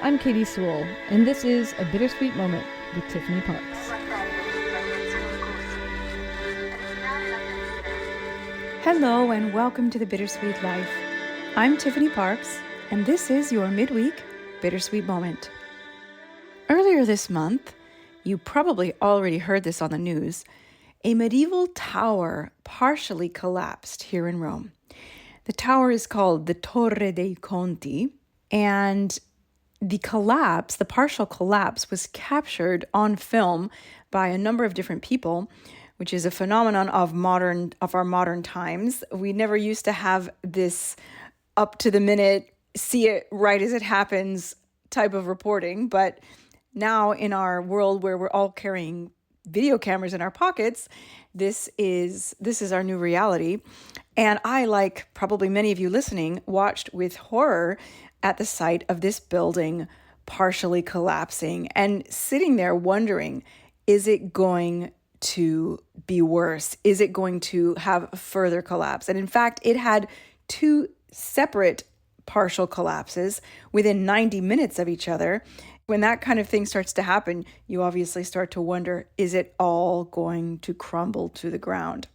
I'm Katie Sewell, and this is A Bittersweet Moment with Tiffany Parks. Hello and welcome to the Bittersweet Life. I'm Tiffany Parks, and this is your midweek Bittersweet Moment. Earlier this month, you probably already heard this on the news, a medieval tower partially collapsed here in Rome. The tower is called the Torre dei Conti, and the partial collapse, was captured on film by a number of different people, which is a phenomenon of our modern times. We never used to have this up to the minute, see it right as it happens type of reporting, but now in our world where we're all carrying video cameras in our pockets, this is our new reality. And I, like probably many of you listening, watched with horror at the sight of this building partially collapsing and sitting there wondering, is it going to be worse? Is it going to have a further collapse? And in fact, it had two separate partial collapses within 90 minutes of each other. When that kind of thing starts to happen, you obviously start to wonder, is it all going to crumble to the ground?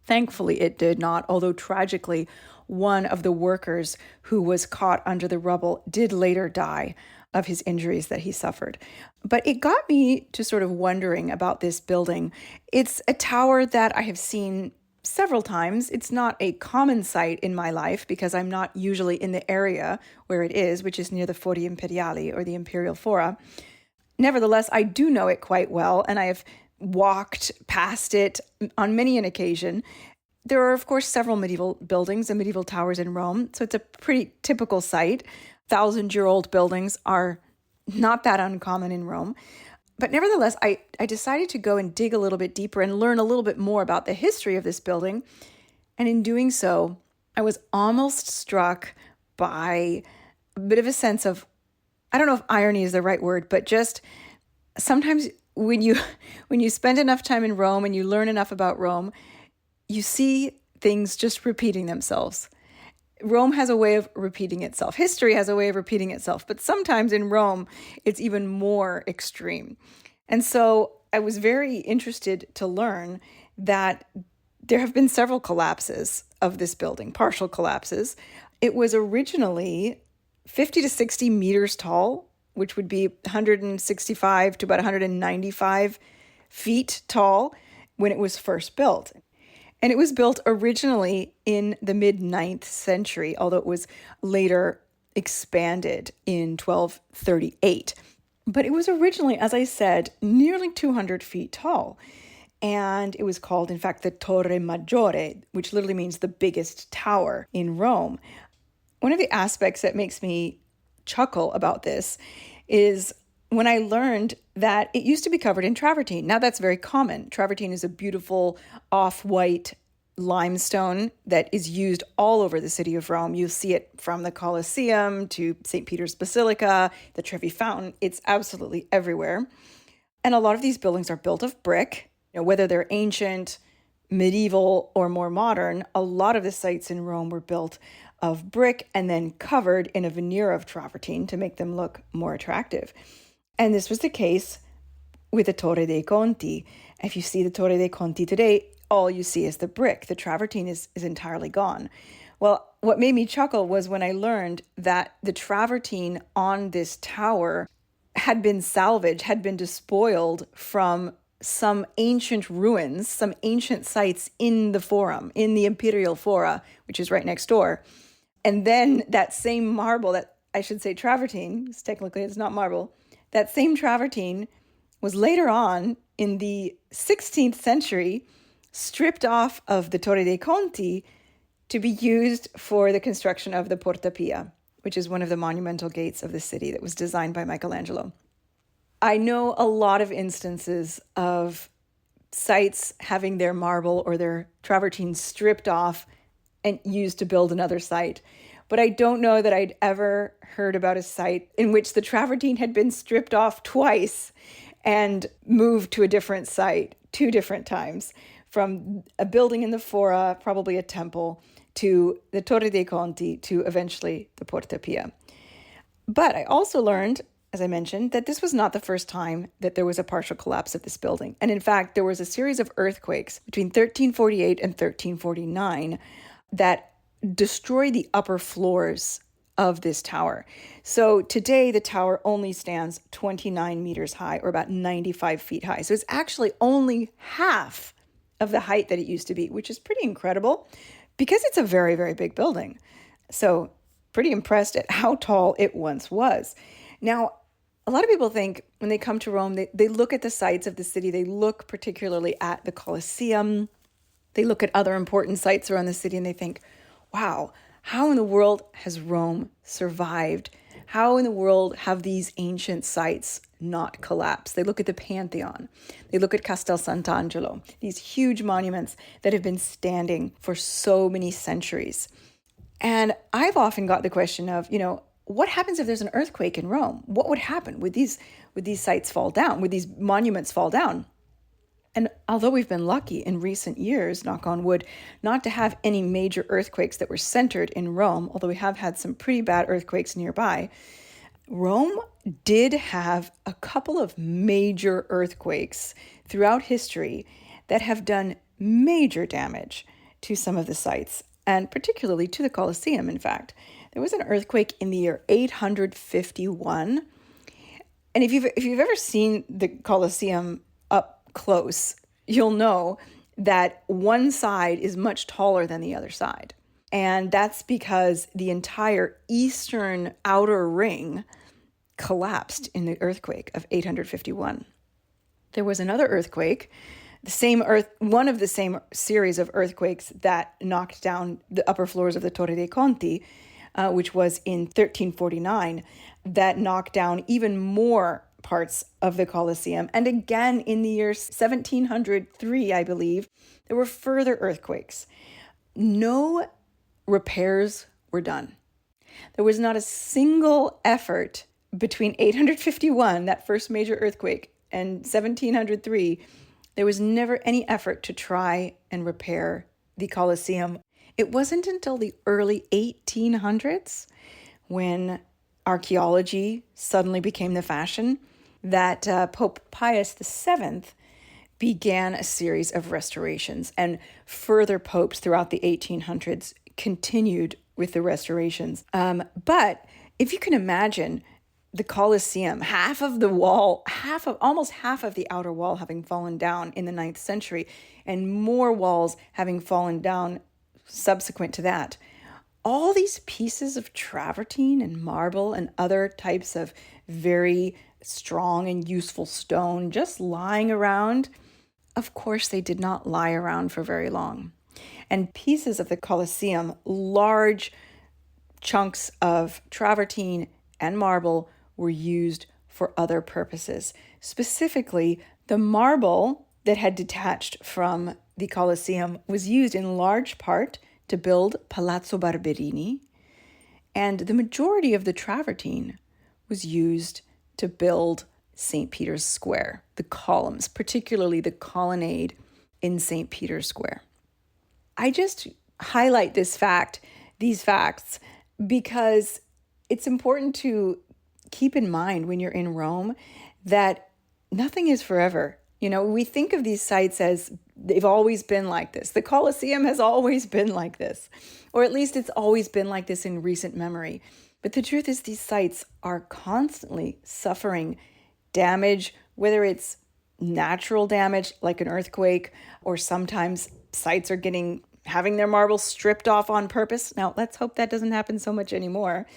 Thankfully, it did not, although tragically, one of the workers who was caught under the rubble did later die of his injuries that he suffered. But it got me to sort of wondering about this building. It's a tower that I have seen several times. It's not a common sight in my life because I'm not usually in the area where it is, which is near the Fori Imperiali or the Imperial Fora. Nevertheless, I do know it quite well, and I have walked past it on many an occasion. There are, of course, several medieval buildings and medieval towers in Rome, so it's a pretty typical sight. 1,000-year-old buildings are not that uncommon in Rome. But nevertheless, I decided to go and dig a little bit deeper and learn a little bit more about the history of this building. And in doing so, I was almost struck by a bit of a sense of, I don't know if irony is the right word, but just sometimes when you spend enough time in Rome and you learn enough about Rome, you see things just repeating themselves. Rome has a way of repeating itself. History has a way of repeating itself, but sometimes in Rome, it's even more extreme. And so I was very interested to learn that there have been several collapses of this building, partial collapses. It was originally 50 to 60 meters tall, which would be 165 to about 195 feet tall when it was first built. And it was built originally in the mid-9th century, although it was later expanded in 1238. But it was originally, as I said, nearly 200 feet tall. And it was called, in fact, the Torre Maggiore, which literally means the biggest tower in Rome. One of the aspects that makes me chuckle about this is when I learned that it used to be covered in travertine. Now that's very common. Travertine is a beautiful off-white limestone that is used all over the city of Rome. You see it from the Colosseum to St. Peter's Basilica, the Trevi Fountain. It's absolutely everywhere. And a lot of these buildings are built of brick. Whether they're ancient, medieval, or more modern, a lot of the sites in Rome were built of brick and then covered in a veneer of travertine to make them look more attractive. And this was the case with the Torre dei Conti. If you see the Torre dei Conti today, all you see is the brick. The travertine is entirely gone. Well, what made me chuckle was when I learned that the travertine on this tower had been salvaged, had been despoiled from some ancient ruins, some ancient sites in the Forum, in the Imperial Fora, which is right next door. And then that same marble, that I should say travertine, because technically it's not marble, that same travertine was later on in the 16th century stripped off of the Torre dei Conti to be used for the construction of the Porta Pia, which is one of the monumental gates of the city that was designed by Michelangelo. I know a lot of instances of sites having their marble or their travertine stripped off and used to build another site. But I don't know that I'd ever heard about a site in which the travertine had been stripped off twice and moved to a different site 2 different times, from a building in the Fora, probably a temple, to the Torre dei Conti, to eventually the Porta Pia. But I also learned, as I mentioned, that this was not the first time that there was a partial collapse of this building. And in fact, there was a series of earthquakes between 1348 and 1349 that destroyed the upper floors of this tower. So today, the tower only stands 29 meters high, or about 95 feet high. So it's actually only half of the height that it used to be, which is pretty incredible because it's a very, very big building. So pretty impressed at how tall it once was. Now, a lot of people think when they come to Rome, they look at the sites of the city. They look particularly at the Colosseum. They look at other important sites around the city and they think, wow, how in the world has Rome survived? How in the world have these ancient sites not collapsed? They look at the Pantheon. They look at Castel Sant'Angelo, these huge monuments that have been standing for so many centuries. And I've often got the question of, what happens if there's an earthquake in Rome? What would happen? Would these sites fall down? Would these monuments fall down? And although we've been lucky in recent years, knock on wood, not to have any major earthquakes that were centered in Rome, although we have had some pretty bad earthquakes nearby, Rome did have a couple of major earthquakes throughout history that have done major damage to some of the sites, and particularly to the Colosseum, in fact. There was an earthquake in the year 851. And if you've ever seen the Colosseum up close, you'll know that one side is much taller than the other side. And that's because the entire eastern outer ring collapsed in the earthquake of 851. There was another earthquake, one of the same series of earthquakes that knocked down the upper floors of the Torre dei Conti, which was in 1349, that knocked down even more parts of the Colosseum. And again, in the year 1703, I believe, there were further earthquakes. No repairs were done. There was not a single effort between 851, that first major earthquake, and 1703. There was never any effort to try and repair the Colosseum. It wasn't until the early 1800s, when archaeology suddenly became the fashion, that Pope Pius VII began a series of restorations, and further popes throughout the 1800s continued with the restorations. But if you can imagine the Colosseum, almost half of the outer wall having fallen down in the 9th century, and more walls having fallen down subsequent to that, all these pieces of travertine and marble and other types of very strong and useful stone just lying around, of course they did not lie around for very long. And pieces of the Colosseum, large chunks of travertine and marble, were used for other purposes. Specifically, the marble that had detached from the Colosseum was used in large part to build Palazzo Barberini, and the majority of the travertine was used to build St. Peter's Square, the columns, particularly the colonnade in St. Peter's Square. I just highlight these facts, because it's important to keep in mind when you're in Rome that nothing is forever. We think of these sites as they've always been like this. The Colosseum has always been like this, or at least it's always been like this in recent memory. But the truth is these sites are constantly suffering damage, whether it's natural damage like an earthquake, or sometimes sites are having their marble stripped off on purpose. Now, let's hope that doesn't happen so much anymore.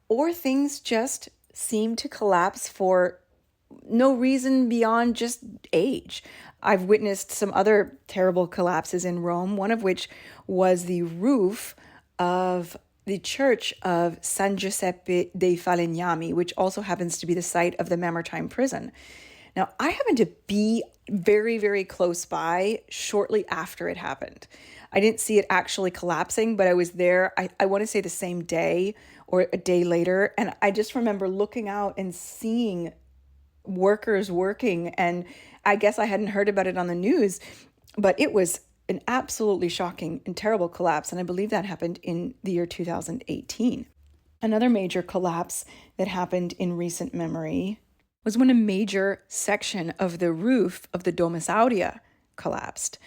Or things just seem to collapse for no reason beyond just age. I've witnessed some other terrible collapses in Rome, one of which was the roof of the church of San Giuseppe dei Falegnami, which also happens to be the site of the Mamertine prison. Now, I happened to be very, very close by shortly after it happened. I didn't see it actually collapsing, but I was there, I want to say the same day or a day later. And I just remember looking out and seeing workers working. And I guess I hadn't heard about it on the news, but it was an absolutely shocking and terrible collapse. And I believe that happened in the year 2018. Another major collapse that happened in recent memory was when a major section of the roof of the Domus Aurea collapsed.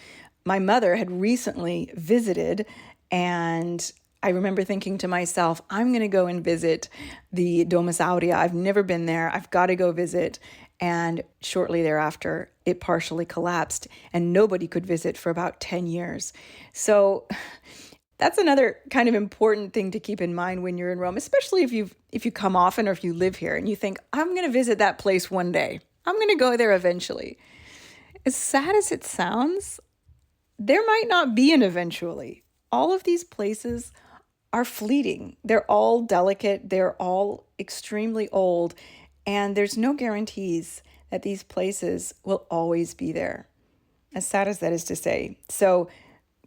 My mother had recently visited, and I remember thinking to myself, I'm going to go and visit the Domus Aurea. I've never been there. I've got to go visit. And shortly thereafter, it partially collapsed, and nobody could visit for about 10 years. So that's another kind of important thing to keep in mind when you're in Rome, especially if you come often or if you live here and you think, I'm going to visit that place one day. I'm going to go there eventually. As sad as it sounds, there might not be an eventually. All of these places are fleeting. They're all delicate. They're all extremely old. And there's no guarantees that these places will always be there. As sad as that is to say. So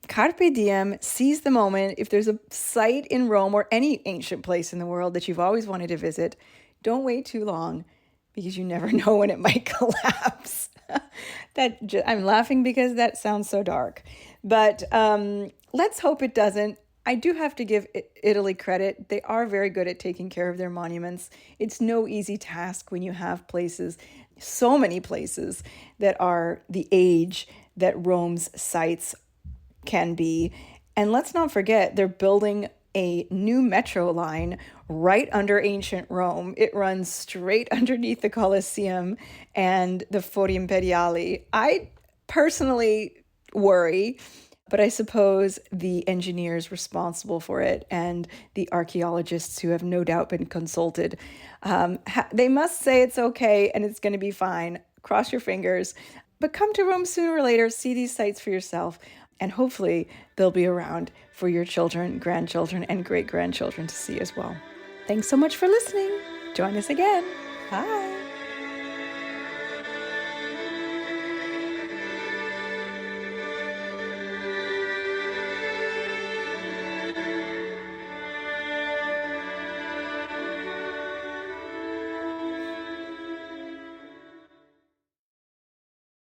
carpe diem, seize the moment. If there's a site in Rome or any ancient place in the world that you've always wanted to visit, don't wait too long because you never know when it might collapse. I'm laughing because that sounds so dark. But let's hope it doesn't. I do have to give Italy credit. They are very good at taking care of their monuments. It's no easy task when you have places, so many places, that are the age that Rome's sites can be. And let's not forget, they're building a new metro line right under ancient Rome. It runs straight underneath the Colosseum and the Fori Imperiali. I personally worry, but I suppose the engineers responsible for it and the archaeologists who have no doubt been consulted, they must say it's okay and it's going to be fine. Cross your fingers. But come to Rome sooner or later, see these sites for yourself, and hopefully they'll be around for your children, grandchildren, and great-grandchildren to see as well. Thanks so much for listening. Join us again. Bye.